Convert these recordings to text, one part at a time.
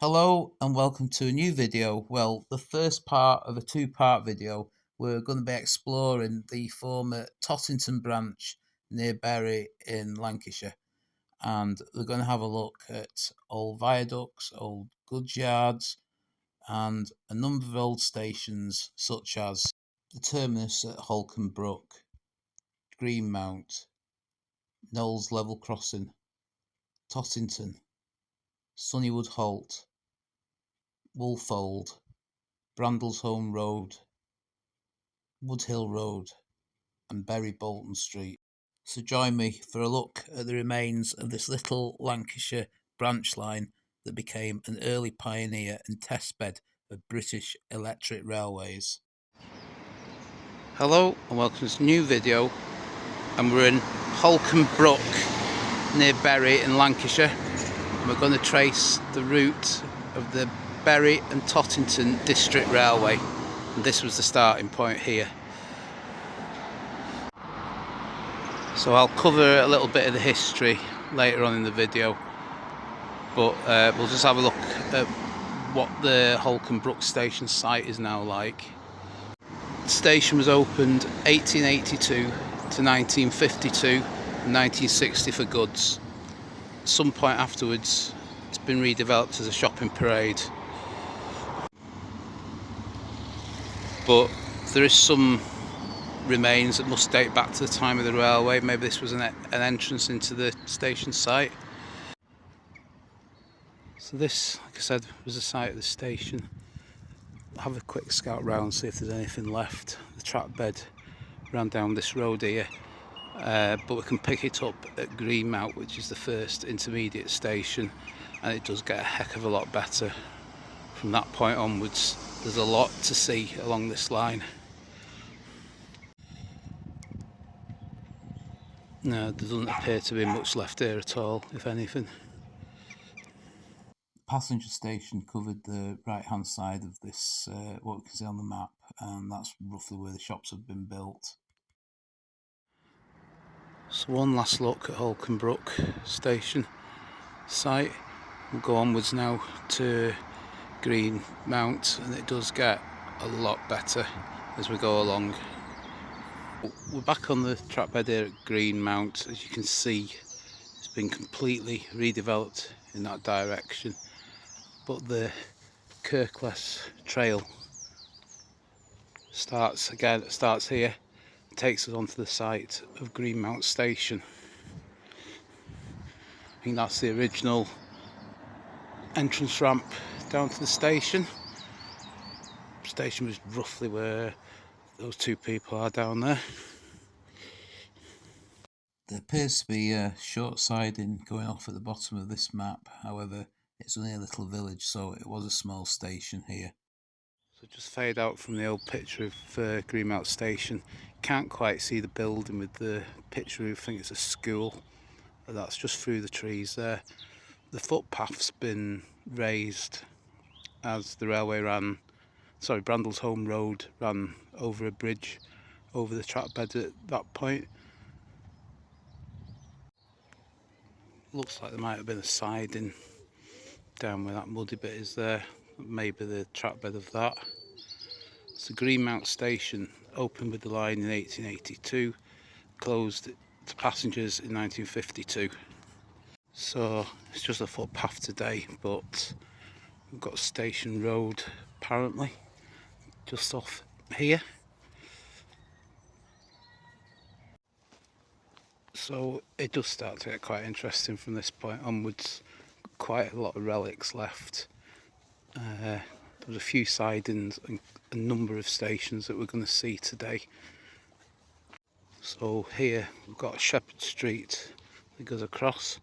Hello and welcome to a new video. Well, the first part of a two-part video. We're going to be exploring the former Tottington branch near Bury in Lancashire, and we're going to have a look at old viaducts, old goods yards, and a number of old stations such as the terminus at Holcombe Brook, Greenmount, Knowles Level Crossing, Tottington, Sunnywood Halt, Woolfold, Brandlesholme Road, Woodhill Road, and Bury Bolton Street. So join me for a look at the remains of this little Lancashire branch line that became an early pioneer and testbed of British electric railways. Hello and welcome to this new video, and we're in Holcombe Brook near Bury in Lancashire, and we're going to trace the route of the Bury and Tottington District Railway, and this was the starting point here. So I'll cover a little bit of the history later on in the video, but we'll just have a look at what the Holcombe Brook station site is now like. The station was opened 1882 to 1952 and 1960 for goods. At some point afterwards it's been redeveloped as a shopping parade, but there is some remains that must date back to the time of the railway. Maybe this was an entrance into the station site. So this, like I said, was the site of the station. I'll have a quick scout round, see if there's anything left. The track bed ran down this road here, but we can pick it up at Greenmount, which is the first intermediate station, and it does get a heck of a lot better from that point onwards. There's a lot to see along this line. No, there doesn't appear to be much left here at all, if anything. The passenger station covered the right hand side of this, what we can see on the map, and that's roughly where the shops have been built. So one last look at Holcombe Brook station site. We'll go onwards now to Greenmount, and it does get a lot better as we go along. We're back on the track bed here at Greenmount. As you can see, it's been completely redeveloped in that direction, but the Kirklees trail starts here, takes us onto the site of Greenmount station. I think that's the original entrance ramp down to the station. The station was roughly where those two people are down there. There appears to be a short siding going off at the bottom of this map. However, it's only a little village, so it was a small station here. So just fade out from the old pitch roof Greenmount station. Can't quite see the building with the pitch roof. I think it's a school. That's just through the trees there. The footpath's been raised as the railway Brandlesholme Road ran over a bridge over the track bed at that point. Looks like there might have been a siding down where that muddy bit is there, maybe the track bed of that. So Greenmount station opened with the line in 1882, closed to passengers in 1952. So it's just a footpath today, but we've got Station Road apparently just off here. So it does start to get quite interesting from this point onwards. Quite a lot of relics left. There's a few sidings and a number of stations that we're going to see today. So here we've got Shepherd Street that goes across.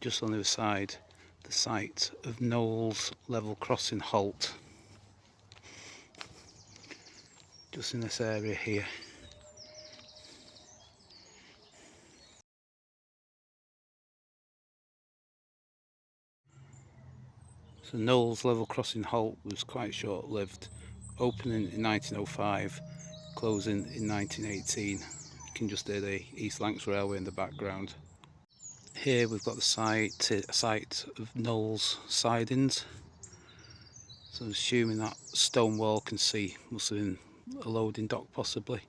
Just on the other side, the site of Knowles Level Crossing Halt. Just in this area here. So Knowles Level Crossing Halt was quite short-lived, opening in 1905, closing in 1918. You can just hear the East Lancs Railway in the background. Here we've got the site of Knowles sidings. So I'm assuming that stone wall can see must have been a loading dock possibly.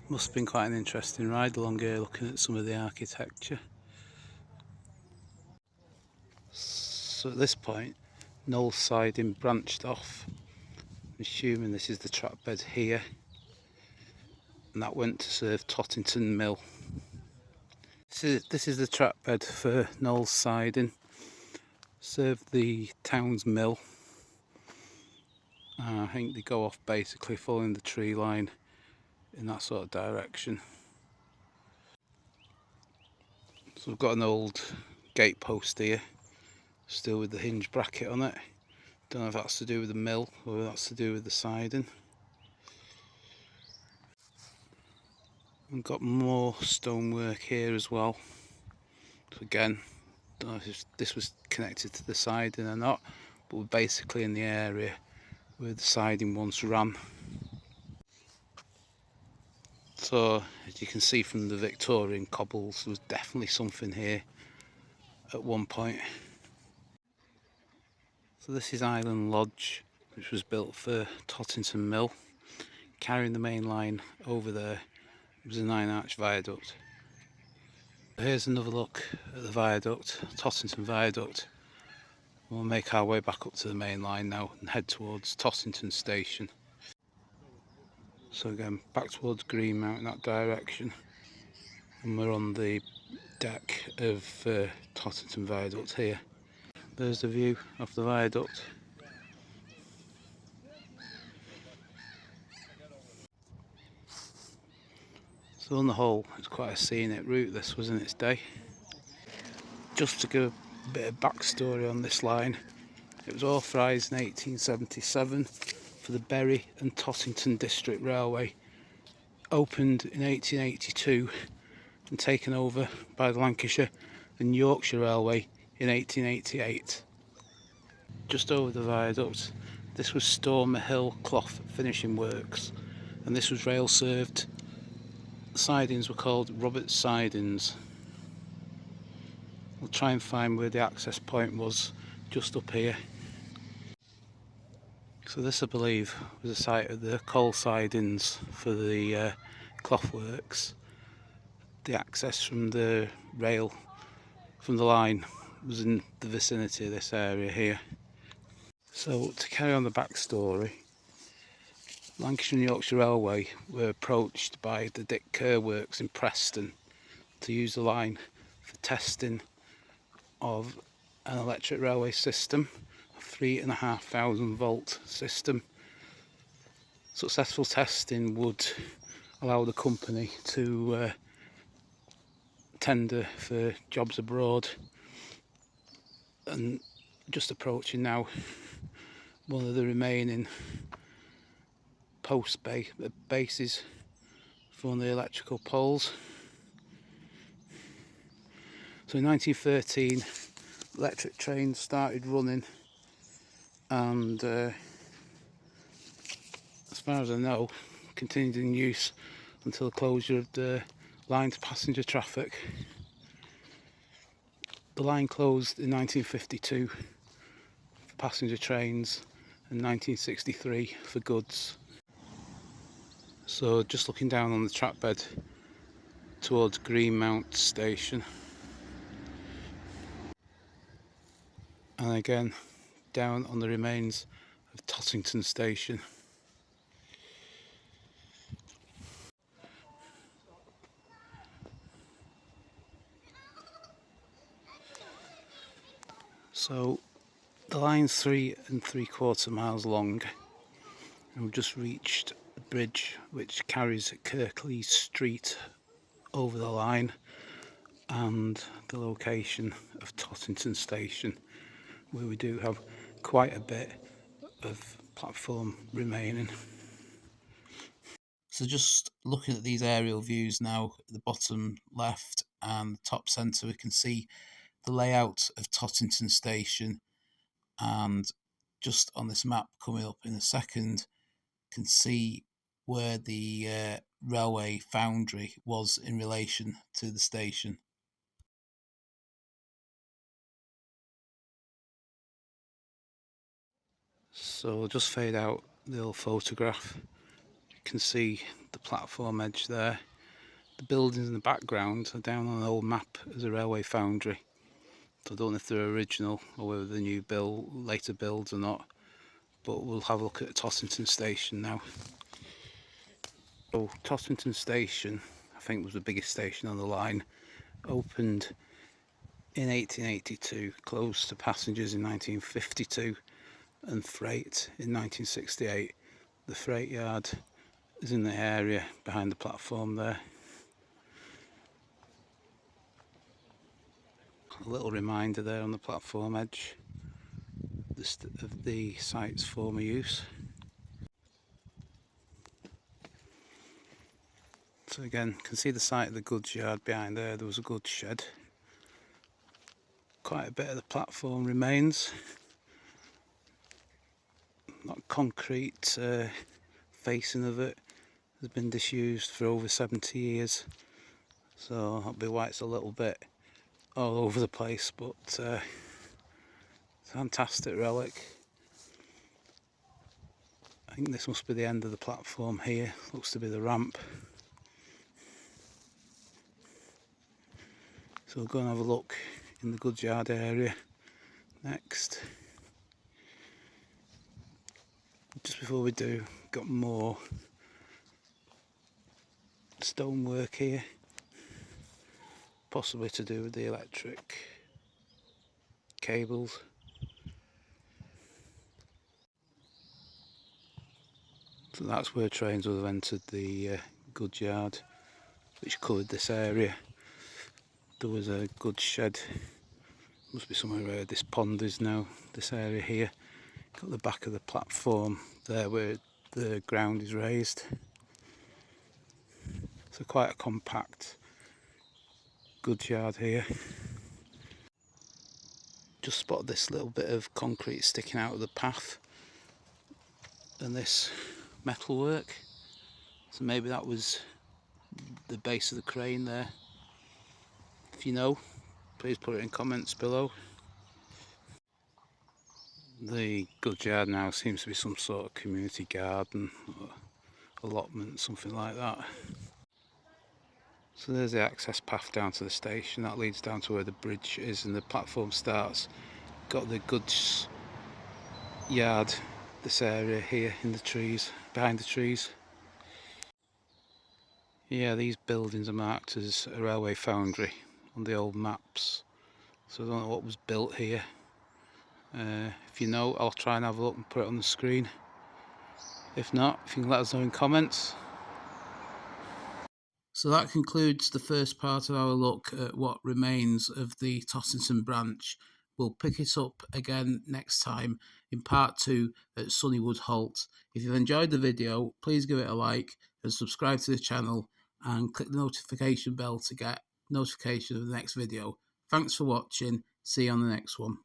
Must have been quite an interesting ride along here looking at some of the architecture. So at this point, Knowles siding branched off. I'm assuming this is the track bed here, and that went to serve Tottington Mill. This is the track bed for Knowles siding. Served the town's mill. I think they go off basically following the tree line in that sort of direction. So we've got an old gate post here, still with the hinge bracket on it. Don't know if that's to do with the mill or if that's to do with the siding. We've got more stonework here as well. So again, don't know if this was connected to the siding or not, but we're basically in the area where the siding once ran. So as you can see from the Victorian cobbles, there was definitely something here at one point. So this is Island Lodge, which was built for Tottington Mill. Carrying the main line over there was a 9-arch viaduct. Here's another look at the viaduct, Tottington Viaduct. We'll make our way back up to the main line now and head towards Tottington Station. So again, back towards Greenmount in that direction. And we're on the deck of Tottington Viaduct here. There's the view of the viaduct. So on the whole, it's quite a scenic route this was in its day. Just to give a bit of backstory on this line, it was authorised in 1877 for the Bury and Tottington District Railway, opened in 1882 and taken over by the Lancashire and Yorkshire Railway in 1888. Just over the viaduct, this was Stormer Hill Cloth Finishing Works, and this was rail served. The sidings were called Roberts sidings. We'll try and find where the access point was, just up here. So this, I believe, was the site of the coal sidings for the cloth works. The access from the rail, from the line, was in the vicinity of this area here. So to carry on the backstory, Lancashire and Yorkshire Railway were approached by the Dick Kerr Works in Preston to use the line for testing of an electric railway system, a 3,500 volt system. Successful testing would allow the company to tender for jobs abroad, and just approaching now one of the remaining bases for one of the electrical poles. So in 1913 electric trains started running, and as far as I know continued in use until the closure of the line to passenger traffic. The line closed in 1952 for passenger trains and 1963 for goods. So just looking down on the track bed towards Greenmount Station, and again down on the remains of Tottington Station. So the line's 3 3/4 miles long, and we've just reached the bridge which carries Kirklees Street over the line, and the location of Tottington Station, where we do have quite a bit of platform remaining. So just looking at these aerial views now, at the bottom left and the top centre, we can see the layout of Tottington Station, and just on this map coming up in a second, can see where the railway foundry was in relation to the station. So I'll just fade out the old photograph. You can see the platform edge there. The buildings in the background are down on an old map as a railway foundry. So I don't know if they're original or whether they're new build, later builds or not. But we'll have a look at Tottington Station now. So Tottington Station, I think, was the biggest station on the line. Opened in 1882, closed to passengers in 1952 and freight in 1968. The freight yard is in the area behind the platform there. A little reminder there on the platform edge of the site's former use. So again, you can see the site of the goods yard behind there. There was a goods shed. Quite a bit of the platform remains. Not concrete facing of it has been disused for over 70 years. So that'll be why it's a little bit all over the place, but it's a fantastic relic. I think this must be the end of the platform here. Looks to be the ramp. So we'll go and have a look in the goods yard area next. Just before we do, got more stonework here, possibly to do with the electric cables. So that's where trains would have entered the goods yard, which covered this area. There was a goods shed, must be somewhere where this pond is now, this area here. Got the back of the platform there where the ground is raised. So quite a compact goods yard here. Just spotted this little bit of concrete sticking out of the path and this metalwork. So maybe that was the base of the crane there. If you know, please put it in comments below. The goods yard now seems to be some sort of community garden or allotment, something like that. So there's the access path down to the station. That leads down to where the bridge is and the platform starts. Got the goods yard, this area here in the trees, behind the trees. Yeah, these buildings are marked as a railway foundry on the old maps. So I don't know what was built here. If you know, I'll try and have a look and put it on the screen. If not, if you can let us know in comments. So that concludes the first part of our look at what remains of the Tottington branch. We'll pick it up again next time in part 2 at Sunnywood Halt. If you've enjoyed the video, please give it a like and subscribe to the channel and click the notification bell to get notification of the next video. Thanks for watching. See you on the next one.